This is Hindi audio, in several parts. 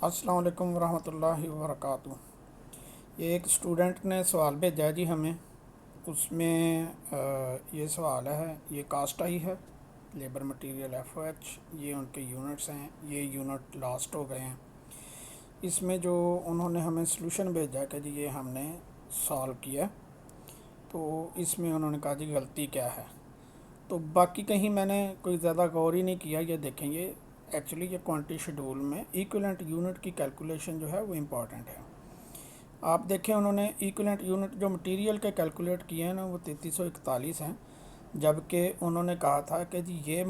अस्सलाम वालेकुम वरहमतुल्लाहि वबरकातुहू। ये एक स्टूडेंट ने सवाल भेजा है जी हमें। उसमें ये सवाल है, ये कास्ट आई है लेबर मटेरियल एफओएच, ये उनके यूनिट्स हैं, ये यूनिट लास्ट हो गए हैं। इसमें जो उन्होंने हमें सलूशन भेजा है कि जी ये हमने सॉल्व किया, तो इसमें उन्होंने कहा जी गलती क्या है। तो बाकी कहीं मैंने कोई ज़्यादा गौर ही नहीं किया। ये देखेंगे एक्चुअली ये क्वांटिटी शेड्यूल में इक्विवेलेंट यूनिट की कैलकुलेशन जो है वो इम्पॉर्टेंट है। आप देखें उन्होंने इक्विवेलेंट यूनिट जो मटेरियल के कैलकुलेट किए हैं ना वो 3341 हैं, जबकि उन्होंने कहा था कि जी ये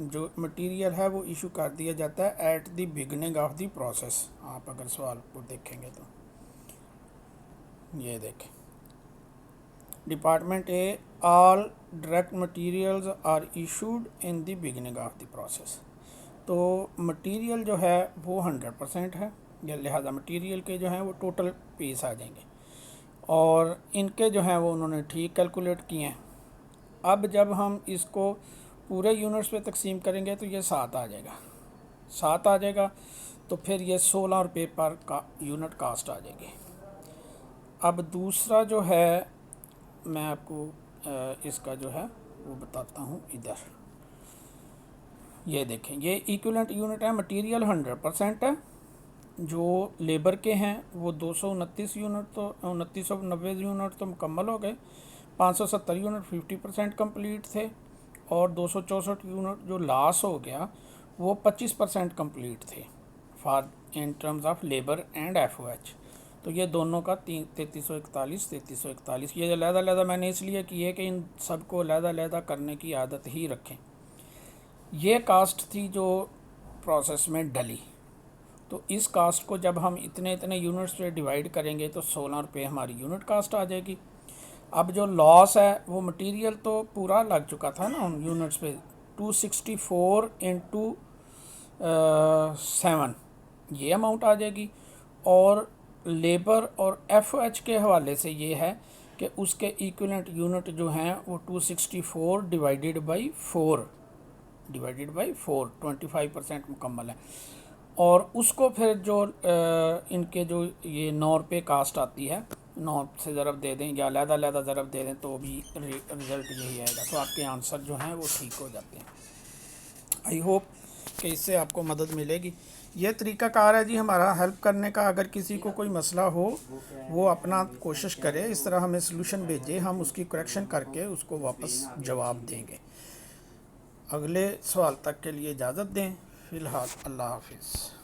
जो मटेरियल है वो इशू कर दिया जाता है at the beginning of the process. आप अगर सवाल को देखेंगे तो ये देखें, department A, all direct materials are issued in the beginning of the process. तो मटेरियल जो है वो 100% है, या लिहाजा मटेरियल के जो हैं वो टोटल पीस आ जाएंगे, और इनके जो हैं वो उन्होंने ठीक कैलकुलेट किए हैं। अब जब हम इसको पूरे यूनिट्स पे तकसीम करेंगे तो ये 7 आ जाएगा, 7 आ जाएगा, तो फिर ये 16 रुपये पर का यूनिट कास्ट आ जाएगी। अब दूसरा जो है मैं आपको इसका जो है वो बताता हूँ। इधर ये देखें, ये इक्विवेलेंट यूनिट है, मटेरियल 100% है, जो लेबर के हैं वो 229 यूनिट, तो 2990 यूनिट तो मुकम्मल हो गए, 570 यूनिट 50% कम्प्लीट थे, और 264 यूनिट जो लॉस हो गया वो 25% कम्प्लीट थे for in terms of labour and FOH. तो ये दोनों का 3341 ये अलहदा मैंने इसलिए किए कि इन सबको अलहदा करने की आदत ही रखें। ये कास्ट थी जो प्रोसेस में डली, तो इस कास्ट को जब हम इतने इतने यूनिट्स पे डिवाइड करेंगे तो 16 रुपये हमारी यूनिट कास्ट आ जाएगी। अब जो लॉस है वो मटेरियल तो पूरा लग चुका था ना उन यूनिट्स पे, 264 इंटू 7 ये अमाउंट आ जाएगी, और लेबर और एफओएच के हवाले से ये है कि उसके इक्विवेलेंट यूनिट जो हैं वो 264 डिवाइडेड बाई 4 25% मुकम्मल है, और उसको फिर जो इनके जो ये 9 रुपये कास्ट आती है, 9 से ज़रब दे दें या अलहदा ज़रब दे दें तो भी रिज़ल्ट यही आएगा। तो आपके आंसर जो हैं वो ठीक हो जाते हैं। आई होप कि इससे आपको मदद मिलेगी। ये तरीक़ाकार है जी हमारा हेल्प करने का। अगर किसी को कोई मसला हो वो अपना कोशिश करे, इस तरह हमें सलूशन भेजे, हम उसकी करेक्शन करके उसको वापस जवाब देंगे। अगले सवाल तक के लिए इजाज़त दें। फ़िलहाल अल्लाह हाफिज़।